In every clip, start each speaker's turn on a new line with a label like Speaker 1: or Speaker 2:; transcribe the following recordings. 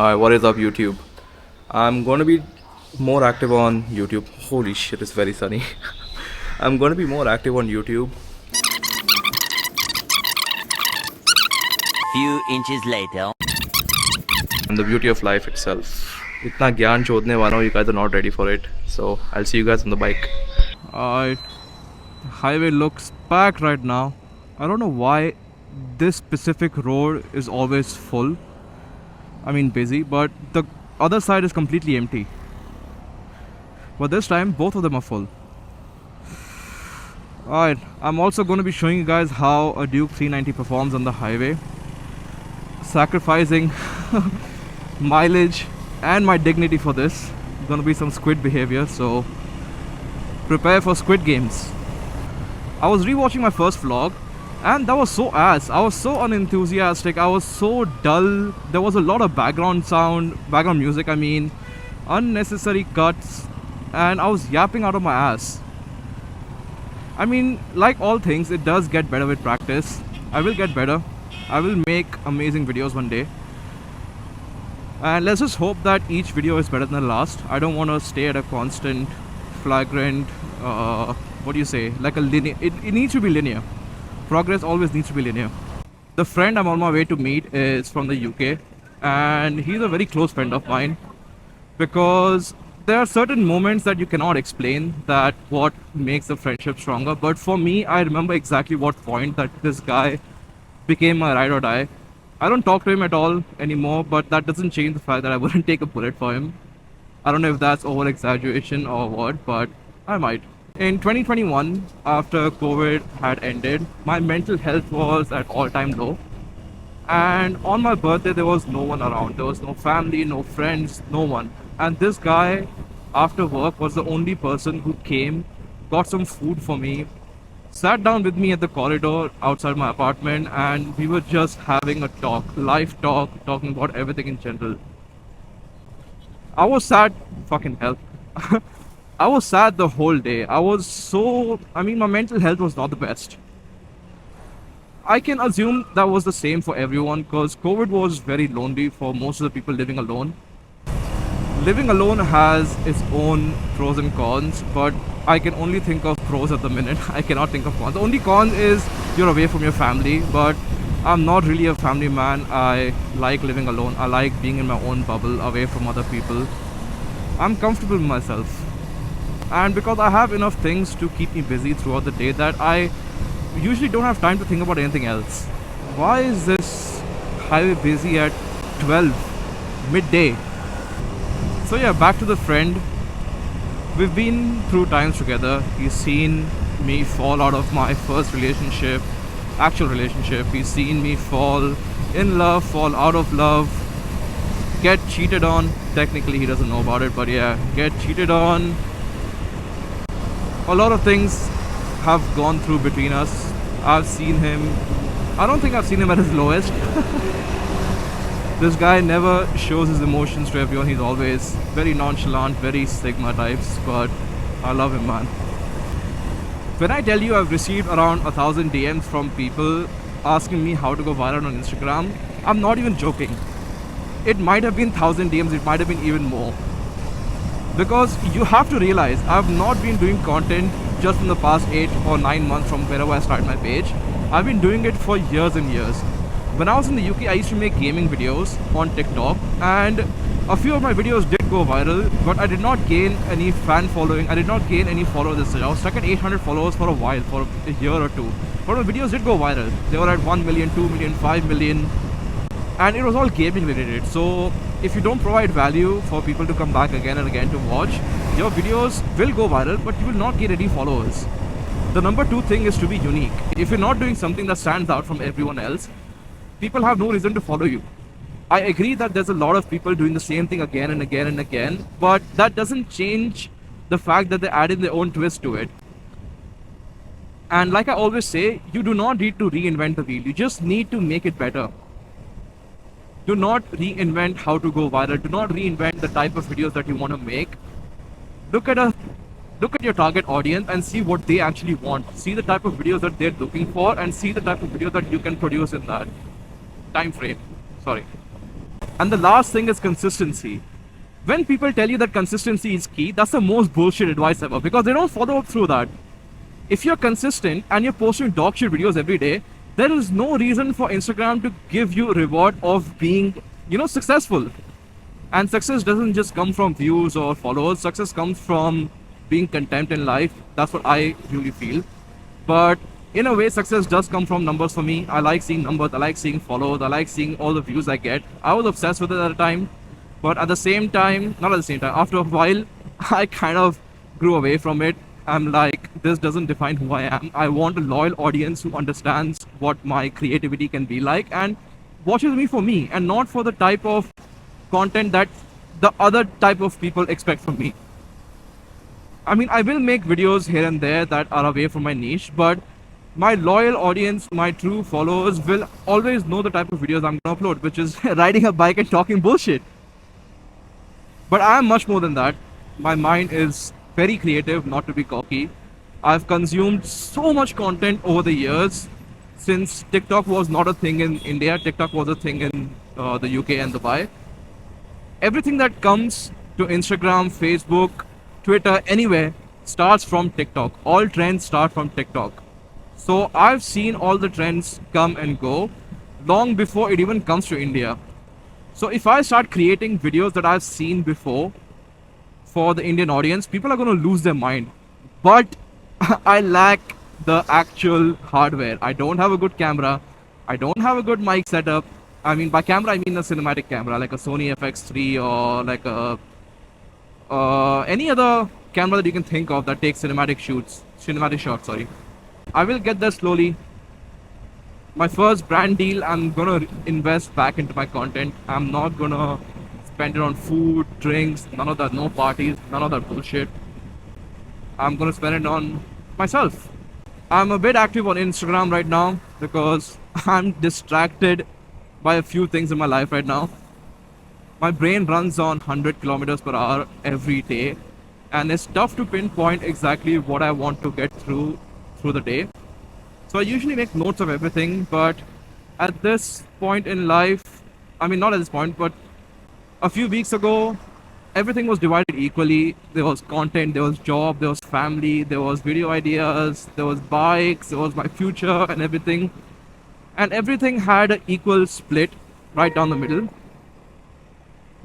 Speaker 1: Hi, what is up, YouTube? I'm gonna be more active on YouTube. Holy shit, it's very sunny. I'm gonna be more active on YouTube.
Speaker 2: Few inches later.
Speaker 1: And the beauty of life itself. इतना ज्ञान चोदने वाला हूँ, you guys are not ready for it. So I'll see you guys on the bike. Alright, the highway looks packed right now. I don't know why this specific road is always full. I mean busy, but the other side is completely empty. But this time, both of them are full. Alright, I'm also going to be showing you guys how a Duke 390 performs on the highway. Sacrificing mileage and my dignity for this. Gonna be some squid behavior, so prepare for squid games. I was rewatching my first vlog and that was so ass. I was so unenthusiastic, I was so dull. There was a lot of background music, unnecessary cuts, and I was yapping out of my ass. I mean, like all things, it does get better with practice. I will get better. I will make amazing videos one day. And let's just hope that each video is better than the last. I don't want to stay at a constant, flagrant, like a linear. It needs to be linear. Progress always needs to be linear. The friend I'm on my way to meet is from the UK. And he's a very close friend of mine. Because there are certain moments that you cannot explain that what makes the friendship stronger. But for me, I remember exactly what point that this guy became my ride or die. I don't talk to him at all anymore, but that doesn't change the fact that I wouldn't take a bullet for him. I don't know if that's over exaggeration or what, but I might. In 2021, after COVID had ended, my mental health was at all-time low. And on my birthday, there was no one around. There was no family, no friends, no one. And this guy, after work, was the only person who came, got some food for me, sat down with me at the corridor outside my apartment, and we were just having a talk, live talk, talking about everything in general. I was sad, fucking hell. I was sad the whole day. My mental health was not the best. I can assume that was the same for everyone because COVID was very lonely for most of the people living alone. Living alone has its own pros and cons, but I can only think of pros at the minute. I cannot think of cons. The only con is you're away from your family, but I'm not really a family man. I like living alone. I like being in my own bubble, away from other people. I'm comfortable with myself. And because I have enough things to keep me busy throughout the day that I usually don't have time to think about anything else. Why is this highway busy at 12 midday? So yeah, back to the friend. We've been through times together. He's seen me fall out of my first relationship, actual relationship. He's seen me fall in love, fall out of love, get cheated on. Technically he doesn't know about it, but yeah, get cheated on. A lot of things have gone through between us. I've seen him. I don't think I've seen him at his lowest. This guy never shows his emotions to everyone. He's always very nonchalant, very Sigma types, but I love him, man. When I tell you I've received around 1,000 DMs from people asking me how to go viral on Instagram, I'm not even joking. It might have been 1,000 DMs, it might have been even more. Because you have to realize I've not been doing content just in the past 8 or 9 months from wherever I started my page. I've been doing it for years and years. When I was in the UK, I used to make gaming videos on TikTok, and a few of my videos did go viral, but I did not gain any fan following. I did not gain any followers. I was stuck at 800 followers for a while, for a year or two. But my videos did go viral. They were at 1 million, 2 million, 5 million, and it was all gaming related. So if you don't provide value for people to come back again and again to watch, your videos will go viral, but you will not get any followers. The number 2 thing is to be unique. If you're not doing something that stands out from everyone else, people have no reason to follow you. I agree that there's a lot of people doing the same thing again and again and again, but that doesn't change the fact that they added their own twist to it. And like I always say, you do not need to reinvent the wheel. You just need to make it better. Do not reinvent how to go viral. Do not reinvent the type of videos that you want to make. Look at your target audience and see what they actually want. See the type of videos that they're looking for and see the type of videos that you can produce in that time frame. Sorry. And the last thing is consistency. When people tell you that consistency is key, that's the most bullshit advice ever, because they don't follow up through that. If you're consistent and you're posting dog shit videos every day, there is no reason for Instagram to give you a reward of being, successful. And success doesn't just come from views or followers. Success comes from being content in life. That's what I really feel. But in a way, success does come from numbers for me. I like seeing numbers. I like seeing followers. I like seeing all the views I get. I was obsessed with it at the time. But at the same time, not at the same time, after a while, I kind of grew away from it. I'm like, this doesn't define who I am. I want a loyal audience who understands what my creativity can be like and watches me for me and not for the type of content that the other type of people expect from me. I mean, I will make videos here and there that are away from my niche, but my loyal audience, my true followers will always know the type of videos I'm going to upload, which is riding a bike and talking bullshit. But I am much more than that. My mind is very creative, not to be cocky. I've consumed so much content over the years. Since TikTok was not a thing in India, TikTok was a thing in the UK and Dubai. Everything that comes to Instagram, Facebook, Twitter, anywhere starts from TikTok. All trends start from TikTok. So I've seen all the trends come and go long before it even comes to India. So if I start creating videos that I've seen before for the Indian audience, people are going to lose their mind. But I lack the actual hardware. I don't have a good camera. I don't have a good mic setup. I mean, by camera, I mean a cinematic camera, like a Sony FX3 or like a any other camera that you can think of that takes cinematic shots. Sorry, I will get there slowly. My first brand deal, I'm gonna invest back into my content. I'm not gonna spend it on food, drinks, none of that, no parties, none of that bullshit. I'm gonna spend it on myself. I'm a bit active on Instagram right now because I'm distracted by a few things in my life right now. My brain runs on 100 kilometers per hour every day, and it's tough to pinpoint exactly what I want to get through the day. So I usually make notes of everything, but at this point in life, I mean, not at this point, but a few weeks ago, everything was divided equally. There was content, there was job, there was family, there was video ideas, there was bikes, there was my future and everything. And everything had an equal split right down the middle.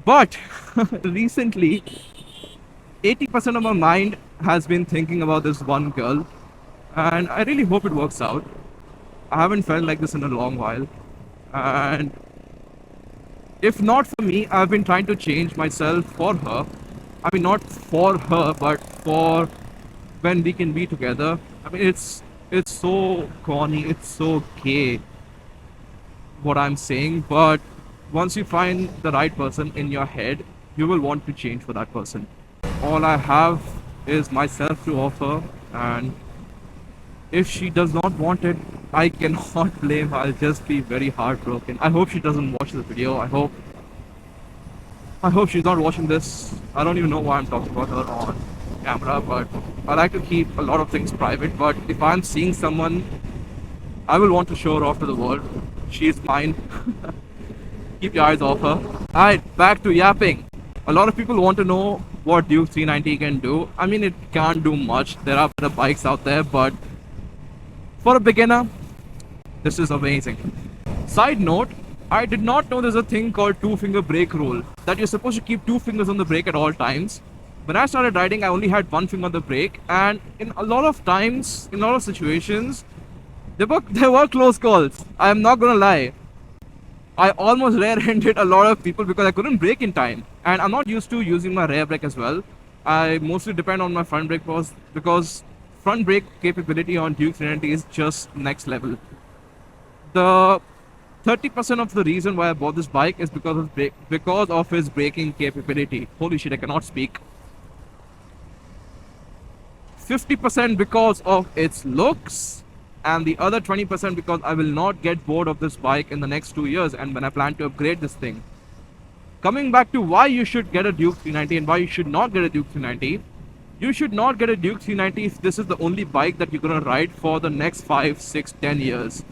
Speaker 1: But recently, 80% of my mind has been thinking about this one girl, and I really hope it works out. I haven't felt like this in a long while, and if not for me, I've been trying to change myself for her. I mean, not for her, but for when we can be together. I mean, it's so corny, it's so gay what I'm saying, but once you find the right person in your head, you will want to change for that person. All I have is myself to offer, and if she does not want it, I cannot blame her. I'll just be very heartbroken. I hope she doesn't watch the video. I hope she's not watching this. I don't even know why I'm talking about her on camera, but I like to keep a lot of things private. But if I'm seeing someone, I will want to show her off to the world. She is mine. Keep your eyes off her. Alright, back to yapping. A lot of people want to know what Duke 390 can do. I mean, it can't do much. There are better bikes out there, but for a beginner, this is amazing. Side note, I did not know there's a thing called two-finger brake rule, that you're supposed to keep two fingers on the brake at all times. When I started riding, I only had one finger on the brake, and in a lot of times, in a lot of situations, there were close calls. I am not gonna lie. I almost rear-ended a lot of people because I couldn't brake in time, and I'm not used to using my rear brake as well. I mostly depend on my front brake because front brake capability on Duke 390 is just next level. The 30% of the reason why I bought this bike is because of his braking capability. Holy shit, I cannot speak. 50% because of its looks, and the other 20% because I will not get bored of this bike in the next 2 years and when I plan to upgrade this thing. Coming back to why you should get a Duke 390 and why you should not get a Duke 390. You should not get a Duke 390 if this is the only bike that you're gonna ride for the next 5, 6, 10 years.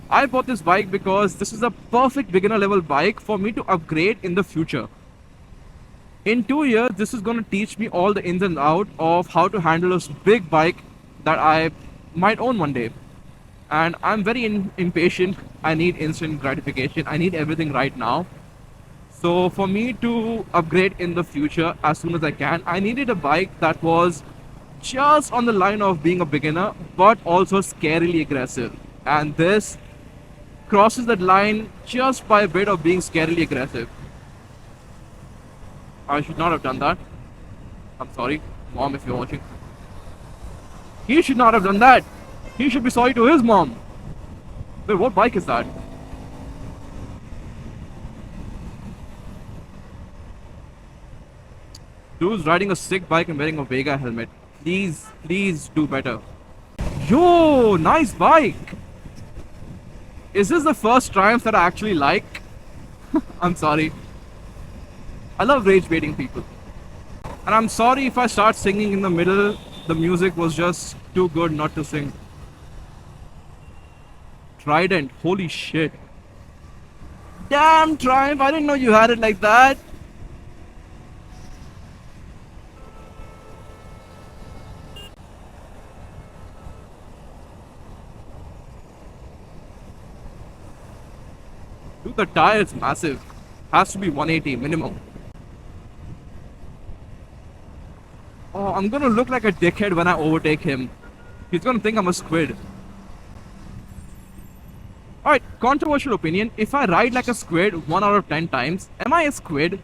Speaker 1: I bought this bike because this is a perfect beginner level bike for me to upgrade in the future. In 2 years, this is going to teach me all the ins and outs of how to handle this big bike that I might own one day. And I'm very impatient. I need instant gratification. I need everything right now. So for me to upgrade in the future as soon as I can, I needed a bike that was just on the line of being a beginner, but also scarily aggressive. And this crosses that line just by a bit of being scarily aggressive. I should not have done that. I'm sorry, mom, if you're watching. He should not have done that. He should be sorry to his mom. Wait, what bike is that? Dude's riding a sick bike and wearing a Vega helmet. Please do better. Yo, nice bike. Is this the first Triumph that I actually like? I'm sorry. I love rage baiting people. And I'm sorry if I start singing in the middle. The music was just too good not to sing. Trident, holy shit. Damn, Triumph, I didn't know you had it like that. Dude, the tire is massive. Has to be 180 minimum. Oh, I'm gonna look like a dickhead when I overtake him. He's gonna think I'm a squid. Alright, controversial opinion. If I ride like a squid 1 out of 10 times, am I a squid?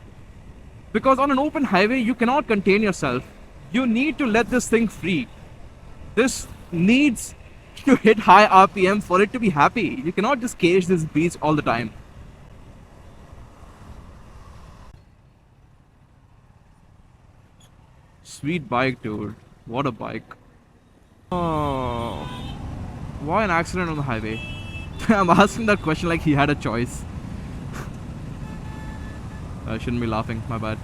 Speaker 1: Because on an open highway, you cannot contain yourself. You need to let this thing free. This needs to hit high RPM for it to be happy. You cannot just cage this beast all the time. Sweet bike, dude. What a bike. Oh, why an accident on the highway? I'm asking that question like he had a choice. I shouldn't be laughing, my bad.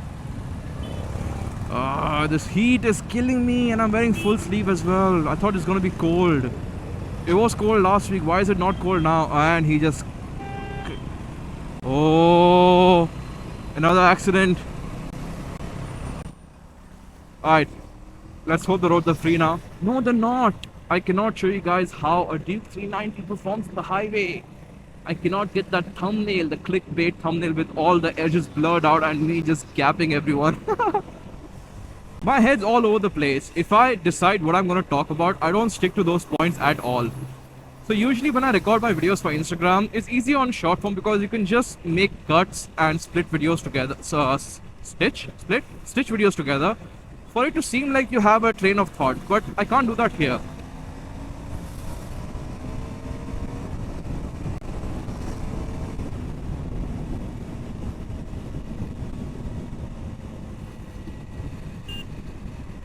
Speaker 1: This heat is killing me and I'm wearing full sleeve as well. I thought it's gonna be cold. It was cold last week, why is it not cold now? And he just... Oh, another accident. Alright, let's hope the roads are free now. No, they're not. I cannot show you guys how a Duke 390 performs on the highway. I cannot get that thumbnail, the clickbait thumbnail with all the edges blurred out and me just gapping everyone. My head's all over the place. If I decide what I'm going to talk about, I don't stick to those points at all. So usually when I record my videos for Instagram, it's easy on short form because you can just make cuts and split videos together. So stitch videos together for it to seem like you have a train of thought, but I can't do that here.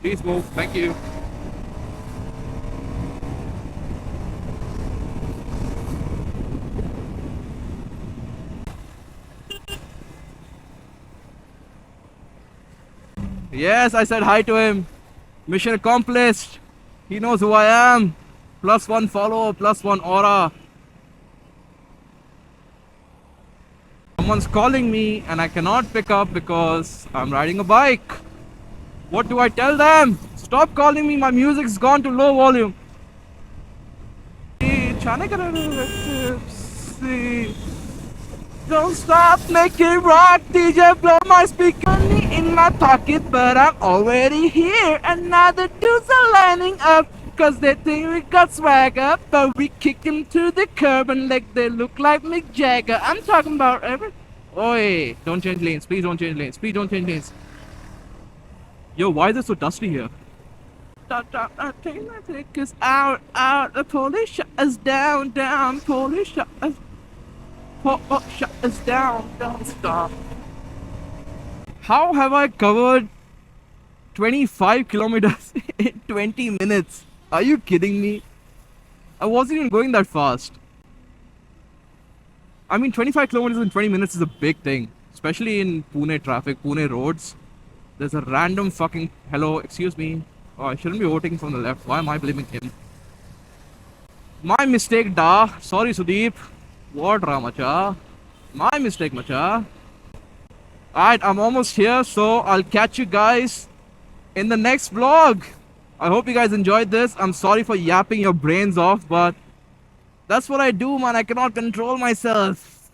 Speaker 1: Please move, thank you. Yes, I said hi to him. Mission accomplished. He knows who I am. +1 follower, +1 aura. Someone's calling me and I cannot pick up because I'm riding a bike. What do I tell them? Stop calling me, my music's gone to low volume. Don't stop making rock, DJ, blow my speaker. Money in my pocket, but I'm already here. And now the dudes are lining up, cause they think we got swagger. But we kick them to the curb and like they look like Mick Jagger. I'm talking about Oi, don't change lanes, please don't change lanes, please don't change lanes. Yo, why is it so dusty here? Take us out, the police shut us down, police shut us. Shut us down, don't stop. How have I covered 25 kilometers in 20 minutes? Are you kidding me? I wasn't even going that fast. I mean, 25 kilometers in 20 minutes is a big thing, especially in Pune traffic, Pune roads. There's a random fucking... Hello, excuse me. Oh, I shouldn't be voting from the left. Why am I blaming him? My mistake, da. Sorry, Sudeep. What, Ramacha? My mistake, macha. Alright, I'm almost here, so I'll catch you guys in the next vlog. I hope you guys enjoyed this. I'm sorry for yapping your brains off, but that's what I do, man. I cannot control myself.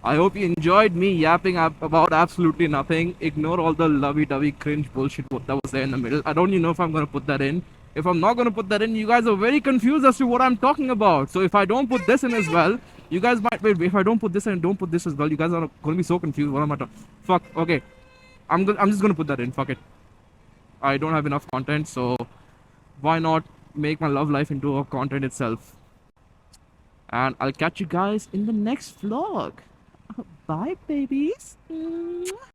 Speaker 1: I hope you enjoyed me yapping about absolutely nothing. Ignore all the lovey-dovey cringe bullshit that was there in the middle. I don't even know if I'm gonna put that in. If I'm not gonna put that in, you guys are very confused as to what I'm talking about. So if I don't put this in as well, you guys might wait. If I don't put this in and don't put this as well, you guys are gonna be so confused. What am I talking? Fuck. Okay, I'm just gonna put that in. Fuck it. I don't have enough content, so why not make my love life into a content itself? And I'll catch you guys in the next vlog. Bye, babies. Mwah.